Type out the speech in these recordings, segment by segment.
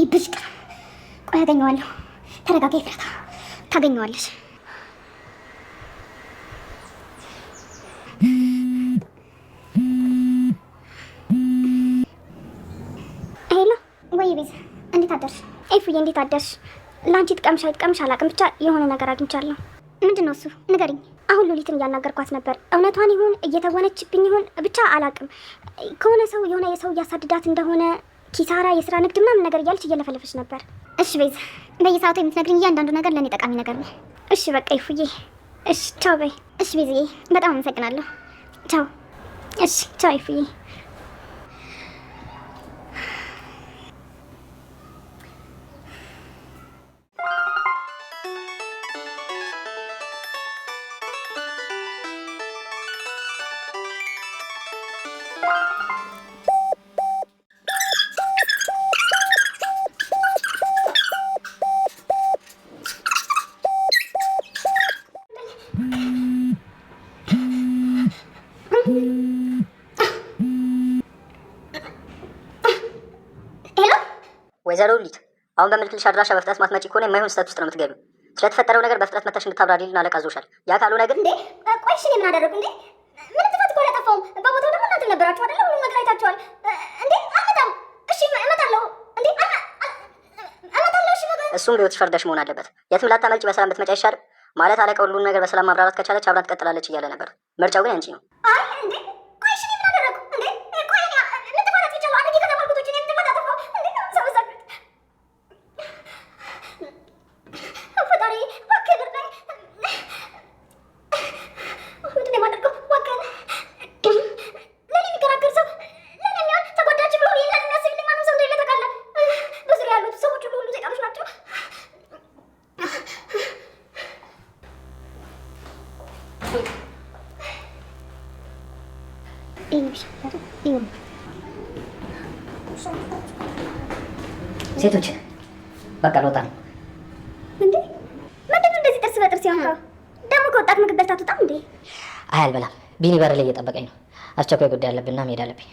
ብሽቅ ቆይ አገኘዋለሁ። ተረጋጋ ኤፍራታ፣ ታገኘዋለሽ። ሄሎ ወይ ቤዛ፣ እንዴት አደርሽ? ኤፍዬ እንዴት አደርሽ? ለአንቺ ጥቀምሽ አላውቅም፣ ብቻ የሆነ ነገር አግኝቻለሁ። ምንድን ነው እሱ? ንገሪኝ። አሁን ሉሊትን እያናገርኳት ነበር። እውነቷን ይሁን እየተወነችብኝ ይሁን ብቻ አላውቅም። ከሆነ ሰው የሆነ የሰው እያሳድዳት እንደሆነ ኪሳራ፣ የስራ ንግድ ምናምን ነገር እያለች እየለፈለፈች ነበር። እሺ ቤዛ፣ በየሰዓቱ የምትነግሪኝ እያንዳንዱ ነገር ለእኔ ጠቃሚ ነገር ነው። እሺ በቃ ይፉዬ፣ እሺ ቻው በይ። እሺ ቤዝዬ፣ በጣም አመሰግናለሁ። ቻው። እሺ ቻው ይፉዬ። ወይዘሮ ሉሊት አሁን በምልክልሽ አድራሻ በፍጥነት ማትመጪ ከሆነ የማይሆን ስህተት ውስጥ ነው የምትገቢው። ስለተፈጠረው ነገር በፍጥነት መተሽ እንድታብራሪልን አለቃ ዞሻል። ያ ካልሆነ ግን እንዴ ቆይ እሺ፣ ምን አደረጉ እንዴ? ምን ጥፋት እኮ አላጠፋሁም። በቦታው ደግሞ እናንተ ነበራችሁ አይደል? ሁሉም ነገር አይታችኋል። እንዴ አልመጣም። እሺ እመጣለሁ። እንዴ እመጣለሁ። እሺ እሱም ቢወትሽ ፈርደሽ መሆን አለበት። የትም ላታመልጪ በሰላም ብትመጪ አይሻልም? ማለት አለቃ ሁሉን ነገር በሰላም ማብራራት ከቻለች አብራ ትቀጥላለች እያለ ነበር። ምርጫው ግን አንቺ ነው። አይ እንዴ ቆይ እሺ፣ ምን አደረጉ እንዴ? ቆይ ምን ጥፋት አጥፍቻለሁ? አንዴ ከተባልኩት ውጪ ምን ጥፋት አጠፋሁ እንዴ? ሰውሰብ ፈጣሪ እባክህ እርዳኝ። ምንድን ነው የማደርገው? እባክህን ለእኔ የሚከራከር ሰው ለእኔ የሚሆን ተጎዳች ብሎ ይህን የሚያስብልኝ ማንም ሰው እንደሌለ ታውቃለህ። በዙሪያ ያሉት ሰዎች ሁሉ ሰይጣኖች ናቸው። ሴቶች በቃ ልወጣ ነው። እንዴ ምንድን ነው እንደዚህ ጥርስ በጥርስ ያወራው? ደግሞ ከወጣት ምግብ በልታ አትወጣም እንዴ? አይ አልበላም። ቢኒ በር ላይ እየጠበቀኝ ነው። አስቸኳይ ጉዳይ አለብንና መሄድ አለብኝ።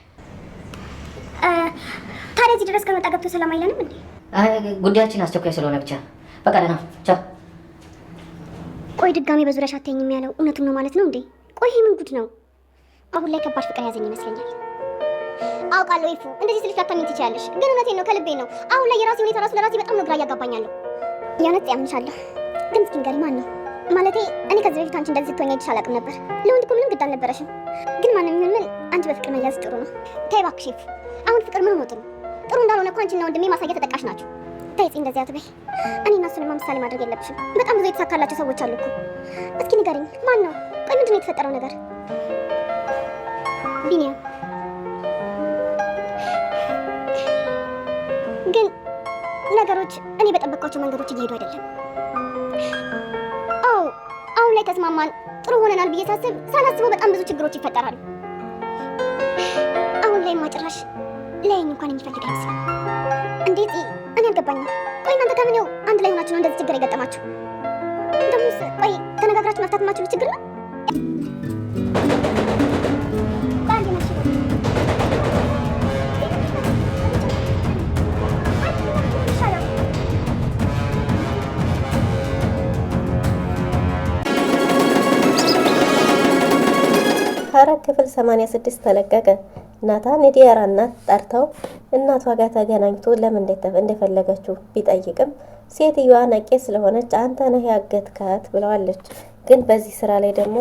ታዲያ እዚህ ድረስ ከመጣ ገብቶ ሰላም አይለንም እንዴ? ጉዳያችን አስቸኳይ ስለሆነ ብቻ በቃ ደህና ቻው። ቆይ ድጋሜ በዙሪያሽ አትተኝም ያለው እውነቱን ነው ማለት ነው እንዴ? ቆይ ይሄ ምን ጉድ ነው? አሁን ላይ ከባድ ፍቅር ያዘኝ ይመስለኛል። አውቃለሁ ይፉ፣ እንደዚህ ስልሽ ላታምኚኝ ትችያለሽ፣ ግን እውነቴን ነው፣ ከልቤ ነው። አሁን ላይ የራሴ ሁኔታ ራሱ ለራሴ በጣም ነው ግራ እያጋባኛለሁ። የእውነት ያምንሻለሁ፣ ግን እስኪ ንገሪኝ፣ ማን ነው? ማለቴ እኔ ከዚህ በፊት አንቺ እንደዚህ ስትሆኚ አይቼሽ አላውቅም ነበር። ለወንድ እኮ ምንም ግድ አልነበረሽም። ግን ማንም ይሁን ምን አንቺ በፍቅር መያዝ ጥሩ ነው። ተይ እባክሽ ይፉ፣ አሁን ፍቅር ምን ነው ጥሩ እንዳልሆነ እኮ አንቺና ወንድሜ ማሳየት ተጠቃሽ ናቸው። ተይ ጽ እንደዚህ አትበይ። እኔ እና እሱንማ ምሳሌ ማድረግ የለብሽም። በጣም ብዙ የተሳካላቸው ሰዎች አሉ እኮ። እስኪ ንገሪኝ፣ ማን ነው? ቆይ ምንድን ነው የተፈጠረው ነገር? ቢኒያም ግን ነገሮች እኔ በጠበቅኳቸው መንገዶች እየሄዱ አይደለም። አሁን ላይ ተስማማን፣ ጥሩ ሆነናል ብዬ ሳስብ ሳላስበው በጣም ብዙ ችግሮች ይፈጠራሉ። አሁን ላይ ማጭራሽ ላይኝ እንኳን የሚፈልግ አይመስልም። እንዴት? እኔ አልገባኝም። ቆይ እናንተ ከምን ያው አንድ ላይ ሆናችሁ ነው እንደዚህ ችግር የገጠማችሁ? እንደውስ ቆይ ተነጋግራችሁ መፍታት የማትችሉት ችግር ነው? ሐረግ ክፍል 86 ተለቀቀ። ናታን የዲያራ እናት ጠርተው እናቷ ጋር ተገናኝቶ ለምን እንደፈለገችው ቢጠይቅም ሴትዮዋ ነቄ ስለሆነች አንተ ነህ ያገትካት ብለዋለች። ግን በዚህ ስራ ላይ ደግሞ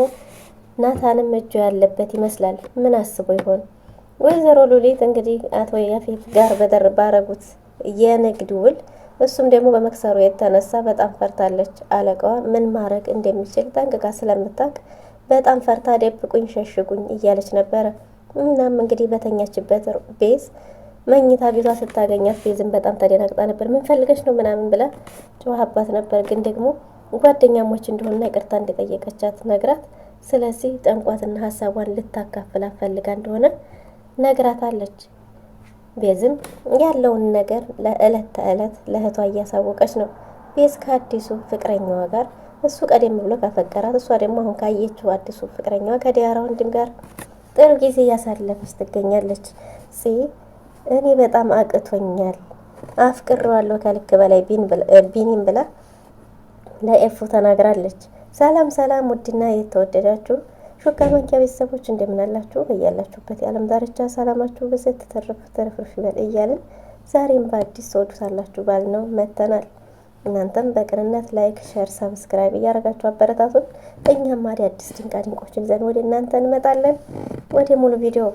ናታንም እጁ ያለበት ይመስላል። ምን አስቦ ይሆን? ወይዘሮ ሉሊት እንግዲህ አቶ ያፌት ጋር ባረጉት የንግድ ውል እሱም ደግሞ በመክሰሩ የተነሳ በጣም ፈርታለች። አለቃዋ ምን ማድረግ እንደሚችል ጠንቅቃ ስለምታውቅ በጣም ፈርታ ደብቁኝ፣ ሸሽጉኝ እያለች ነበረ። እናም እንግዲህ በተኛችበት ቤዝ መኝታ ቤቷ ስታገኛት ቤዝን በጣም ተደናግጣ ነበር። ምን ፈልገሽ ነው ምናምን ብላ ጮኻባት ነበር። ግን ደግሞ ጓደኛሞች እንደሆነና ይቅርታ እንደጠየቀቻት ነግራት፣ ስለዚህ ጠንቋትና ሀሳቧን ልታካፍላት ፈልጋ እንደሆነ ነግራታለች። ቤዝም ያለውን ነገር ለዕለት ተዕለት ለእህቷ እያሳወቀች ነው። ቤዝ ከአዲሱ ፍቅረኛዋ ጋር እሱ ቀደም ብሎ ካፈቀራት እሷ ደግሞ አሁን ካየችው አዲሱ ፍቅረኛዋ ከዲያራ ወንድም ጋር ጥሩ ጊዜ እያሳለፈች ትገኛለች። እኔ በጣም አቅቶኛል፣ አፍቅሬዋለሁ ከልክ በላይ ቢኒም ብላ ለኤፉ ተናግራለች። ሰላም ሰላም! ውድና የተወደዳችሁ ሹካ መንኪያ ቤተሰቦች እንደምን አላችሁ? በያላችሁበት የዓለም ዳርቻ ሰላማችሁ በዘት ተረፍርፍ ይበል እያልን ዛሬም በአዲስ ተወዱታላችሁ ባልነው መተናል። እናንተም በቅንነት ላይክ፣ ሼር፣ ሰብስክራይብ እያደረጋችሁ አበረታቱን። እኛም አዲስ ድንቃ ድንቆችን ይዘን ወደ እናንተ እንመጣለን። ወደ ሙሉ ቪዲዮ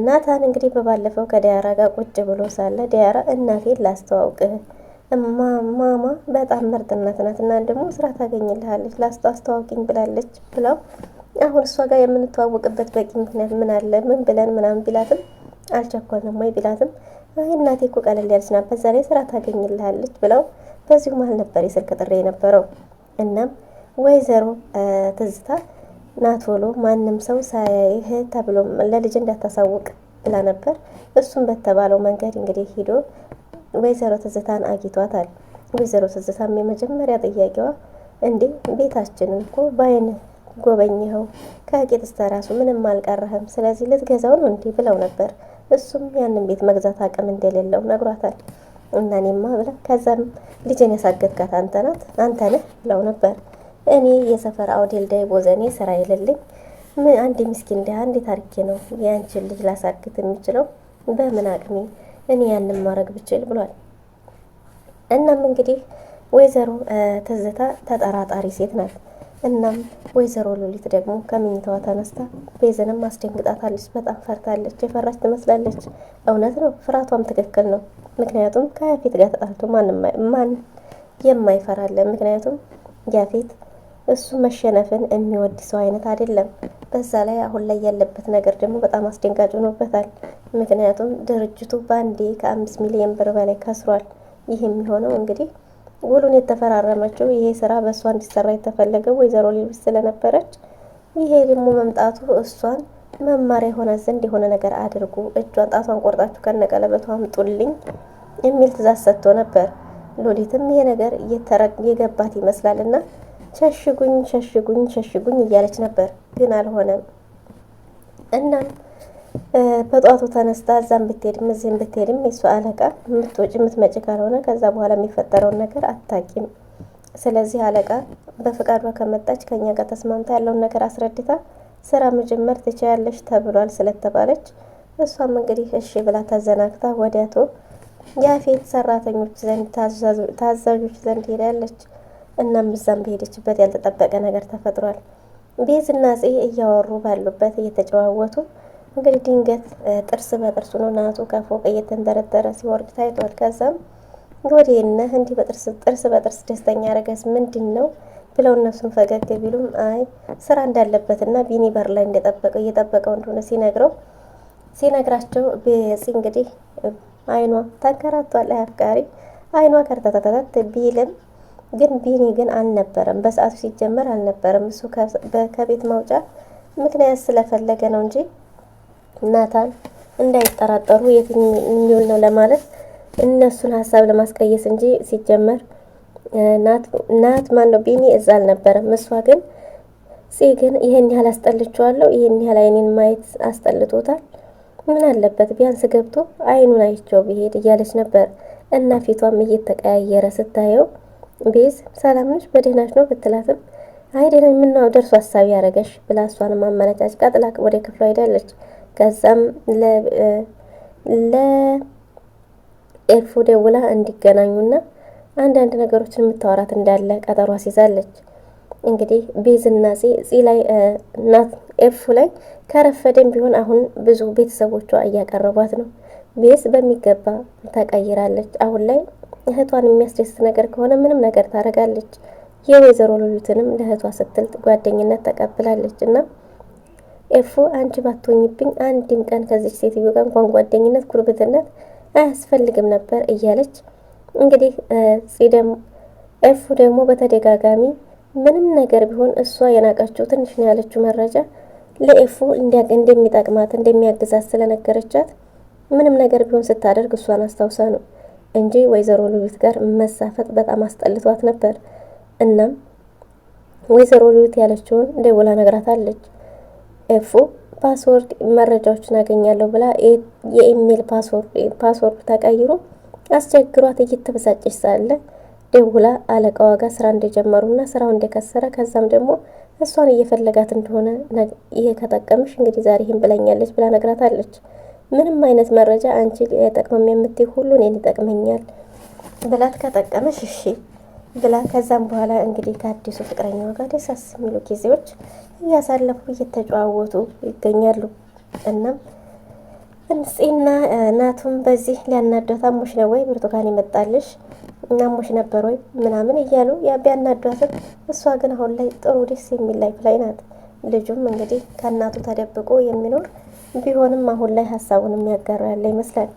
ናታን እንግዲህ በባለፈው ከዲያራ ጋር ቁጭ ብሎ ሳለ ዲያራ እናቴን ላስተዋውቅህ ማማ በጣም ምርጥ እናት ናት እና ደግሞ ስራ ታገኝልሃለች ላስተዋውቂኝ ብላለች ብለው አሁን እሷ ጋር የምንተዋወቅበት በቂ ምክንያት ምን አለ ምን ብለን ምናምን ቢላትም አልቸኮልንም ወይ ቢላትም አይ እናቴ እኮ ቀለል ያለች ናት በዛ ላይ ስራ ታገኝልሃለች ብለው በዚሁ መሀል ነበር የስልክ ጥሪ የነበረው። እናም ወይዘሮ ትዝታ ናቶሎ ማንም ሰው ሳይህ ተብሎ ለልጅ እንዳታሳውቅ ብላ ነበር። እሱም በተባለው መንገድ እንግዲህ ሂዶ ወይዘሮ ትዝታን አግኝቷታል። ወይዘሮ ትዝታም የመጀመሪያ ጥያቄዋ እንዴ ቤታችንን እኮ በአይን ጎበኘኸው ከቂጥ እስከ ራሱ ምንም አልቀረህም፣ ስለዚህ ልትገዛው ነው እንዲህ ብለው ነበር። እሱም ያንን ቤት መግዛት አቅም እንደሌለው ነግሯታል። እና እኔማ ብላ ከዛም ልጅን ያሳገድካት አንተ ነህ ብለው ነበር። እኔ የሰፈር አውዴልዳይ ቦዘኔ ስራ የሌለኝ አንድ ምስኪን ድሃ እንዴት አድርጌ ነው የአንቺን ልጅ ላሳግት የሚችለው? በምን አቅሜ እኔ ያንን ማድረግ ብችል ብሏል። እናም እንግዲህ ወይዘሮ ትዝታ ተጠራጣሪ ሴት ናት። እናም ወይዘሮ ሉሊት ደግሞ ከምኝታዋ ተነስታ ቤዝንም አስደንግጣታለች። በጣም ፈርታለች። የፈራች ትመስላለች። እውነት ነው፣ ፍርሃቷም ትክክል ነው። ምክንያቱም ከያፌት ጋር ተጣልቶ ማን የማይፈራለ? ምክንያቱም ያፌት እሱ መሸነፍን የሚወድ ሰው አይነት አይደለም። በዛ ላይ አሁን ላይ ያለበት ነገር ደግሞ በጣም አስደንጋጭ ሆኖበታል። ምክንያቱም ድርጅቱ በአንዴ ከ5 ሚሊዮን ብር በላይ ከስሯል። ይህ የሚሆነው እንግዲህ ውሉን የተፈራረመችው ይሄ ስራ በእሷ እንዲሰራ የተፈለገው ወይዘሮ ሌሎች ስለነበረች ይሄ ደግሞ መምጣቱ እሷን መማሪያ የሆነ ዘንድ የሆነ ነገር አድርጉ፣ እጇን ጣቷን ቆርጣችሁ ከነቀለበቷ አምጡልኝ የሚል ትእዛዝ ሰጥቶ ነበር። ሎሊትም ይሄ ነገር የገባት ይመስላልና ሸሽጉኝ ሸሽጉኝ ሸሽጉኝ እያለች ነበር፣ ግን አልሆነም። እናም በጧቱ ተነስታ እዛም ብትሄድም እዚህም ብትሄድም የሷ አለቃ የምትወጪ የምትመጪ ካልሆነ ከዛ በኋላ የሚፈጠረውን ነገር አታቂም። ስለዚህ አለቃ በፍቃዷ ከመጣች ከኛ ጋር ተስማምታ ያለውን ነገር አስረድታ ስራ መጀመር ትችያለሽ ተብሏል ስለተባለች እሷም እንግዲህ እሺ ብላ ተዘናግታ ወደ አቶ ያፌት ሰራተኞች ዘንድ ታዛዦች ዘንድ ሄዳለች። እናም እዛም በሄደችበት ያልተጠበቀ ነገር ተፈጥሯል። ቤዝና ጽ እያወሩ ባሉበት እየተጨዋወቱ እንግዲህ ድንገት ጥርስ በጥርሱ ነው ናቱ ከፎቅ እየተንደረደረ ሲወርድ ታይቷል። ከዛም ወዴነህ እንዲህ ጥርስ በጥርስ ደስተኛ ያረገስ ምንድን ነው ብለው እነሱም ፈገግ ቢሉም አይ ስራ እንዳለበትና ቢኒ በር ላይ እየጠበቀው እንደሆነ ሲነግራቸው ቤዚ እንግዲህ አይኗ ተንከራቷል። አፍቃሪ አይኗ ከርተተተት ቢልም ግን ቢኒ ግን አልነበረም። በሰዓቱ ሲጀመር አልነበረም። እሱ ከቤት ማውጫ ምክንያት ስለፈለገ ነው እንጂ ናታን እንዳይጠራጠሩ የትኛው ነው ለማለት እነሱን ሀሳብ ለማስቀየስ እንጂ ሲጀመር ናት ማነው ቢኒ እዛ አልነበረም። እሷ ግን ግን ይሄን ያህል አስጠልቼዋለሁ፣ ይሄን ያህል አይኔን ማየት አስጠልቶታል፣ ምን አለበት ቢያንስ ገብቶ አይኑን አይቸው ቢሄድ እያለች ነበር። እና ፊቷም እየተቀያየረ ስታየው ቤዝ ሰላም ነሽ በደህናሽ ነው ብትላትም አይ ደህና ምነው ደርሶ ሀሳብ ያረገሽ ብላ እሷንም አመነጫጭቃ ጥላ ወደ ክፍሏ ሄዳለች። ከዛም ለኤፉ ደውላ እንዲገናኙና አንዳንድ ነገሮችን የምታወራት እንዳለ ቀጠሮ አስይዛለች። እንግዲህ ቤዝና ፂ ላይ ኤፉ ላይ ከረፈደም ቢሆን አሁን ብዙ ቤተሰቦቿ እያቀረቧት ነው። ቤዝ በሚገባ ተቀይራለች። አሁን ላይ እህቷን የሚያስደስት ነገር ከሆነ ምንም ነገር ታደርጋለች። የወይዘሮ ሉሊትንም ለእህቷ ስትል ጓደኝነት ተቀብላለች። እና ኤፉ አንቺ ባትሆኝብኝ አንድም ቀን ከዚህ ሴትዮ ጋር እንኳን ጓደኝነት ጉርብትነት አያስፈልግም ነበር እያለች እንግዲህ ኤፉ ደግሞ በተደጋጋሚ ምንም ነገር ቢሆን እሷ የናቃችው ትንሽ ነው ያለችው መረጃ ለኤፉ እንደሚጠቅማት እንደሚያግዛት ስለነገረቻት ምንም ነገር ቢሆን ስታደርግ እሷን አስታውሳ ነው እንጂ ወይዘሮ ሉሊት ጋር መሳፈጥ በጣም አስጠልቷት ነበር። እናም ወይዘሮ ሉሊት ያለችውን ደውላ ነግራታለች። ኤፉ ፓስወርድ መረጃዎችን አገኛለሁ ብላ የኢሜል ፓስወርድ ተቀይሮ አስቸግሯት እየተበሳጨች ሳለ ደውላ አለቃዋ ጋር ስራ እንደጀመሩና ስራው እንደከሰረ ከዛም ደግሞ እሷን እየፈለጋት እንደሆነ ይሄ ከጠቀምሽ እንግዲህ ዛሬ ይሄን ብላኛለች ብላ ነግራታለች። ምንም አይነት መረጃ አንቺ አይጠቅምም የምትይ ሁሉ እኔን ይጠቅመኛል ብላት ከጠቀመሽ እሺ ብላ ከዛም በኋላ እንግዲህ ከአዲሱ ፍቅረኛዋ ጋር ደሳስ የሚሉ ጊዜዎች እያሳለፉ እየተጨዋወቱ ይገኛሉ። እናም እንጽና ናቱም በዚህ ሊያናዷት አሞሽ ነው ወይ ብርቱካን ይመጣልሽ እናሞሽ ነበር ወይ ምናምን እያሉ ቢያናዷትም እሷ ግን አሁን ላይ ጥሩ ደስ የሚል ላይፍ ላይ ናት። ልጁም እንግዲህ ከእናቱ ተደብቆ የሚኖር ቢሆንም አሁን ላይ ሀሳቡን የሚያጋራ ያለ ይመስላል።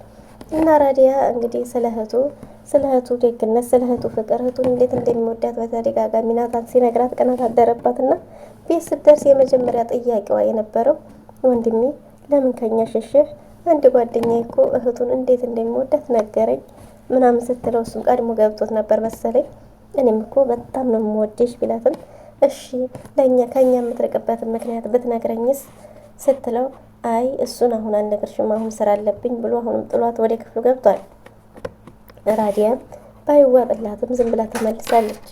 እና ራዲያ እንግዲህ ስለ እህቱ ደግነት፣ ስለ እህቱ ፍቅር፣ እህቱን እንዴት እንደሚወዳት በተደጋጋሚ ናታን ሲነግራት ቅናት አደረባትና ቤት ስትደርስ የመጀመሪያ ጥያቄዋ የነበረው ወንድሜ ለምን ከኛ ሸሸህ? አንድ ጓደኛዬ እኮ እህቱን እንዴት እንደሚወዳት ነገረኝ ምናምን ስትለው እሱም ቀድሞ ገብቶት ነበር መሰለኝ። እኔም እኮ በጣም ነው የምወድሽ ቢላትም እሺ ከኛ የምትርቅበትን ምክንያት ብትነግረኝስ ስትለው አይ እሱን አሁን አልነግርሽም አሁን ስራ አለብኝ ብሎ አሁንም ጥሏት ወደ ክፍሉ ገብቷል። ራዲያም ባይዋጥላትም ዝም ብላ ተመልሳለች።